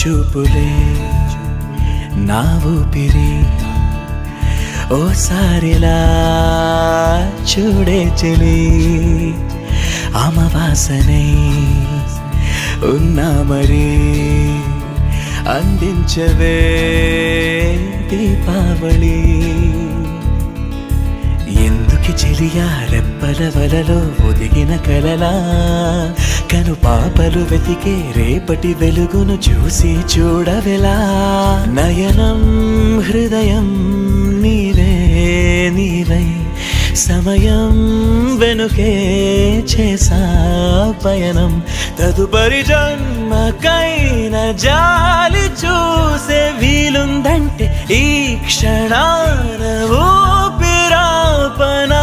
చూపులే నా ఊపిరి ఓసారిలా చూడే చెలి అమవాసనై ఉన్నా మరి అందించవే దీపావళి ఎందుకి చెలియా రెప్పల వలలో ఒదిగిన కలలా కను పాపలు వెతికే రేపటి వెలుగును చూసి చూడవెలా నయనం హృదయం నీవే నీవై సమయం వెనుకే చేసా పయనం తదుపరి జన్మకైన జాలి చూసే వీలుందంటే ఈ క్షణాన ఊపిరాపనా